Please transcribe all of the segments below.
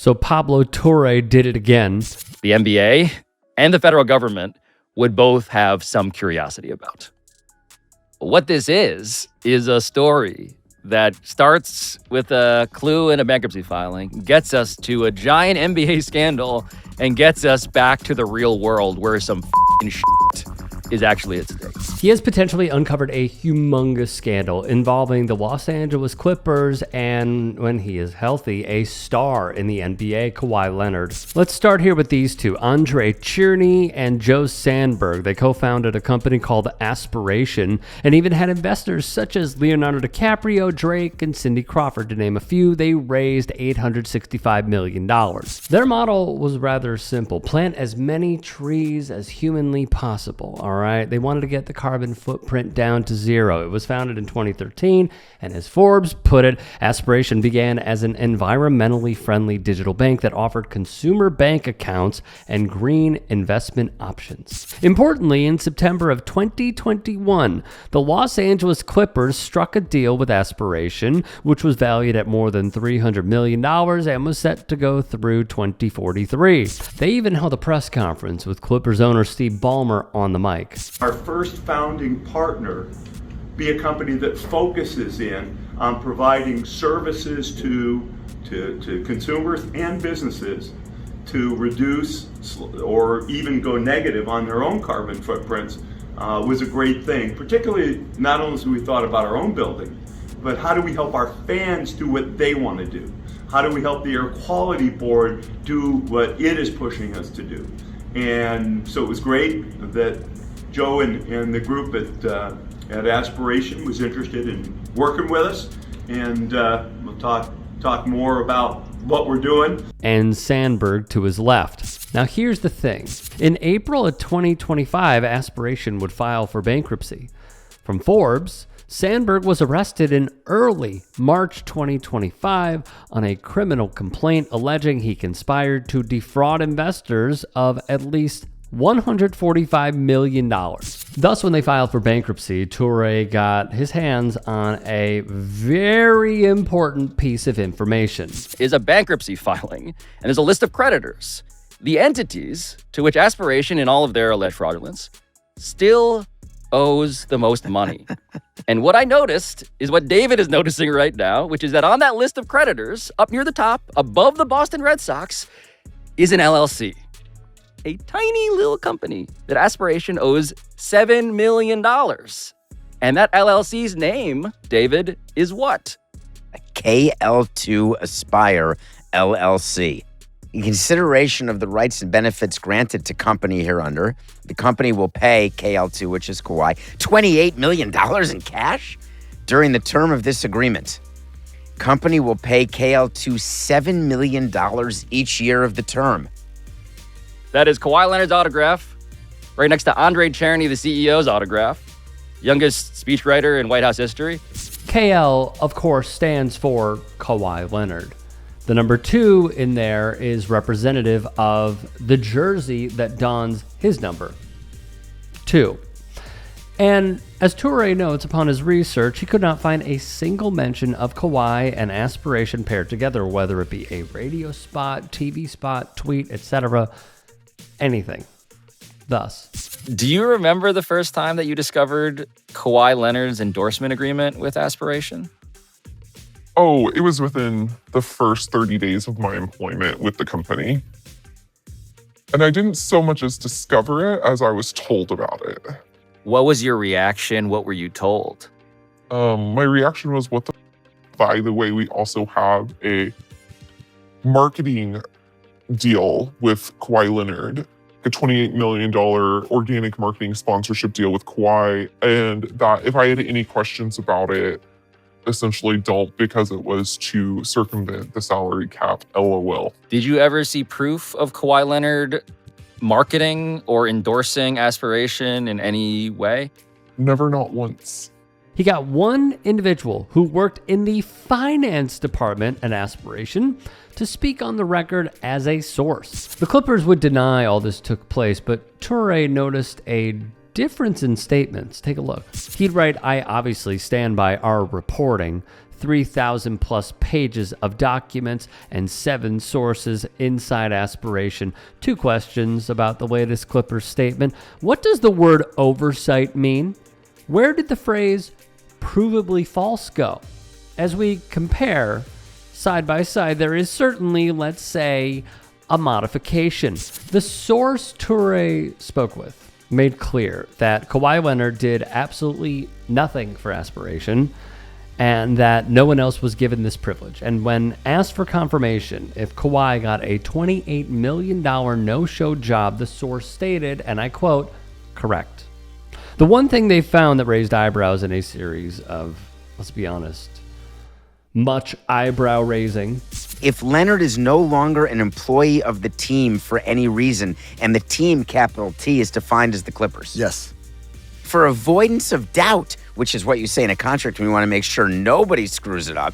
So Pablo Torre did it again. The NBA and the federal government would both have some curiosity about. What this is a story that starts with a clue in a bankruptcy filing, gets us to a giant NBA scandal, and gets us back to the real world where some shit is actually at stake. He has potentially uncovered a humongous scandal involving the Los Angeles Clippers and, when he is healthy, a star in the NBA, Kawhi Leonard. Let's start here with these two, Andre Tierney and Joe Sandberg. They co-founded a company called Aspiration and even had investors such as Leonardo DiCaprio, Drake, and Cindy Crawford, to name a few. They raised $865 million. Their model was rather simple. Plant as many trees as humanly possible, all right? They wanted to get the carbon footprint down to zero. It was founded in 2013, and as Forbes put it, Aspiration began as an environmentally friendly digital bank that offered consumer bank accounts and green investment options. Importantly, in September of 2021, the Los Angeles Clippers struck a deal with Aspiration, which was valued at more than $300 million and was set to go through 2043. They even held a press conference with Clippers owner Steve Ballmer on the mic. Our first founding partner be a company that focuses in on providing services to consumers and businesses to reduce or even go negative on their own carbon footprints was a great thing, particularly not only as we thought about our own building, but how do we help our fans do what they want to do? How do we help the Air Quality Board do what it is pushing us to do? And so it was great that Joe and the group at Aspiration was interested in working with us, and we'll talk more about what we're doing. And Sandberg to his left. Now here's the thing. In April of 2025, Aspiration would file for bankruptcy. From Forbes, Sandberg was arrested in early March 2025 on a criminal complaint alleging he conspired to defraud investors of at least $145 million. Thus, when they filed for bankruptcy, Torre got his hands on a very important piece of information. Is a bankruptcy filing, and there's a list of creditors. The entities to which Aspiration and all of their alleged fraudulence still owes the most money. And what I noticed is what David is noticing right now, which is that on that list of creditors, up near the top, above the Boston Red Sox, is an LLC. A tiny little company that Aspiration owes $7 million. And that LLC's name, David, is what? KL2 Aspire LLC. In consideration of the rights and benefits granted to company hereunder, the company will pay KL2, which is Kawhi, $28 million in cash during the term of this agreement. Company will pay KL2 $7 million each year of the term. That is Kawhi Leonard's autograph, right next to Andre Tierney, the CEO's autograph, youngest speechwriter in White House history. KL, of course, stands for Kawhi Leonard. The number 2 in there is representative of the jersey that dons his number 2. And as Torre notes upon his research, he could not find a single mention of Kawhi and Aspiration paired together, whether it be a radio spot, TV spot, tweet, etc., anything. Thus, do you remember the first time that you discovered Kawhi Leonard's endorsement agreement with Aspiration? Oh, it was within the first 30 days of my employment with the company. And I didn't so much as discover it as I was told about it. What was your reaction? What were you told? My reaction was, what the by the way, we also have a marketing deal with Kawhi Leonard, a $28 million organic marketing sponsorship deal with Kawhi, and that if I had any questions about it, essentially don't, because it was to circumvent the salary cap, LOL. Did you ever see proof of Kawhi Leonard marketing or endorsing Aspiration in any way? Never, not once. he got one individual who worked in the finance department at Aspiration to speak on the record as a source. The Clippers would deny all this took place, but Torre noticed a difference in statements. Take a look. He'd write, "I obviously stand by our reporting. 3,000 plus pages of documents and 7 sources inside Aspiration. 2 questions about the latest Clippers statement. What does the word oversight mean? Where did the phrase provably false go? As we compare side by side, there is certainly, let's say, a modification. The source Torre spoke with made clear that Kawhi Leonard did absolutely nothing for Aspiration and that no one else was given this privilege. And when asked for confirmation if Kawhi got a $28 million no-show job, the source stated, and I quote, correct. The one thing they found that raised eyebrows in a series of, let's be honest, much eyebrow raising. If Leonard is no longer an employee of the team for any reason, and the team, capital T, is defined as the Clippers. Yes. For avoidance of doubt, which is what you say in a contract, we want to make sure nobody screws it up.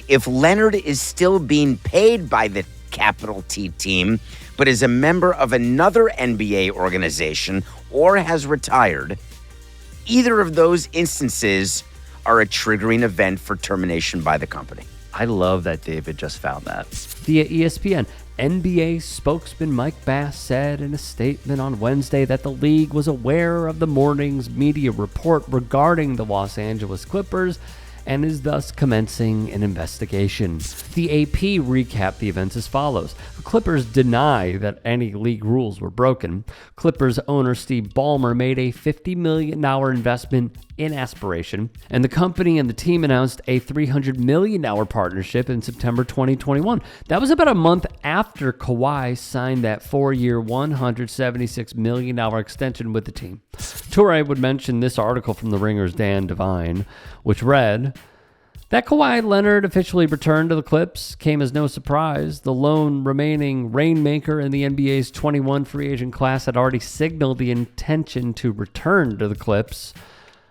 If Leonard is still being paid by the capital T team, but is a member of another NBA organization or has retired, either of those instances are a triggering event for termination by the company. I love that David just found that. Via ESPN, NBA spokesman Mike Bass said in a statement on Wednesday that the league was aware of the morning's media report regarding the Los Angeles Clippers and is thus commencing an investigation. The AP recapped the events as follows. The Clippers deny that any league rules were broken. Clippers owner Steve Ballmer made a $50 million investment in Aspiration, and the company and the team announced a $300 million partnership in September 2021. That was about a month after Kawhi signed that 4-year, $176 million extension with the team. Torre would mention this article from The Ringer's Dan Devine, which read, that Kawhi Leonard officially returned to the Clips came as no surprise. The lone remaining rainmaker in the NBA's 21 free agent class had already signaled the intention to return to the Clips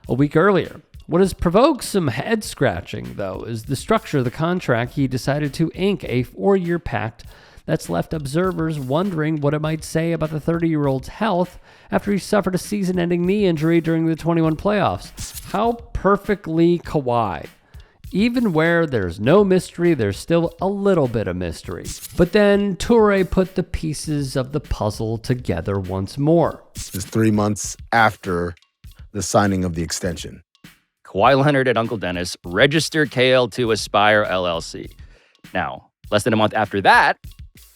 a week earlier. What has provoked some head scratching, though, is the structure of the contract he decided to ink, a 4-year pact that's left observers wondering what it might say about the 30-year-old's health after he suffered a season-ending knee injury during the 21 playoffs. How perfectly Kawhi. Even where there's no mystery, there's still a little bit of mystery. But then Torre put the pieces of the puzzle together once more. It's 3 months after the signing of the extension. Kawhi Leonard and Uncle Dennis registered KL2 Aspire LLC. Now, less than a month after that,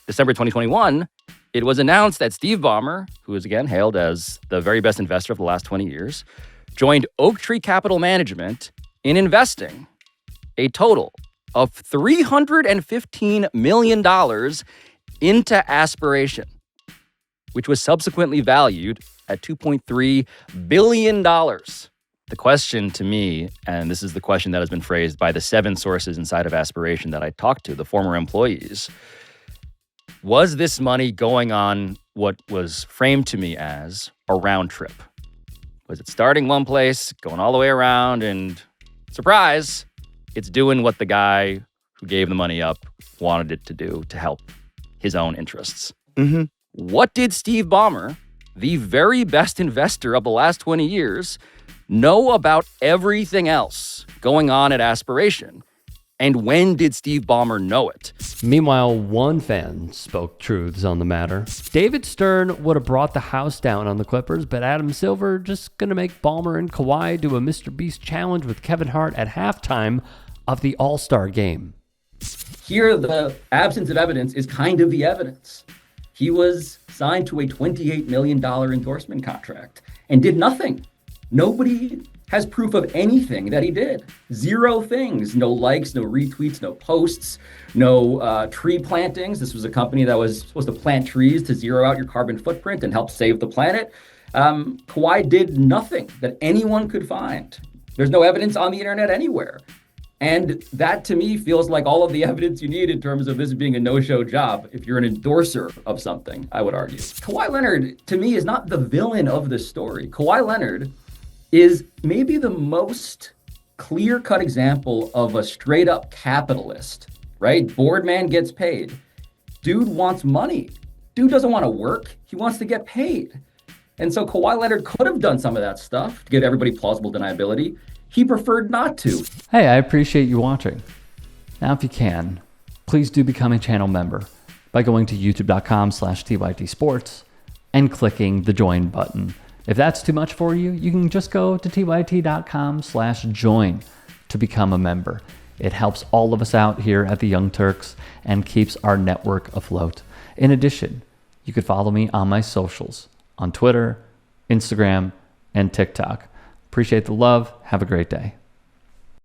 December 2021, it was announced that Steve Ballmer, who is again hailed as the very best investor of the last 20 years, joined Oaktree Capital Management in investing a total of $315 million into Aspiration, which was subsequently valued at $2.3 billion. The question to me, and this is the question that has been phrased by the 7 sources inside of Aspiration that I talked to, the former employees, was this money going on what was framed to me as a round trip? Was it starting one place, going all the way around, and surprise, it's doing what the guy who gave the money up wanted it to do to help his own interests? Mm-hmm. What did Steve Ballmer, the very best investor of the last 20 years, know about everything else going on at Aspiration? And when did Steve Ballmer know it? Meanwhile, one fan spoke truths on the matter. David Stern would have brought the house down on the Clippers, but Adam Silver just going to make Ballmer and Kawhi do a Mr. Beast challenge with Kevin Hart at halftime of the All-Star game. Here, the absence of evidence is kind of the evidence. He was signed to a $28 million endorsement contract and did nothing. Nobody has proof of anything that he did. 0 things. No likes, no retweets, no posts, no tree plantings. This was a company that was supposed to plant trees to zero out your carbon footprint and help save the planet. Kawhi did nothing that anyone could find. There's no evidence on the internet anywhere. And that, to me, feels like all of the evidence you need in terms of this being a no-show job if you're an endorser of something, I would argue. Kawhi Leonard, to me, is not the villain of this story. Kawhi Leonard is maybe the most clear-cut example of a straight-up capitalist, right? Board man gets paid. Dude wants money. Dude doesn't want to work. He wants to get paid. And so Kawhi Leonard could have done some of that stuff to give everybody plausible deniability. he preferred not to. Hey, I appreciate you watching. Now, if you can, please do become a channel member by going to youtube.com/tytsports and clicking the join button. If that's too much for you, you can just go to tyt.com/join to become a member. It helps all of us out here at the Young Turks and keeps our network afloat. In addition, you could follow me on my socials on Twitter, Instagram, and TikTok. Appreciate the love. Have a great day.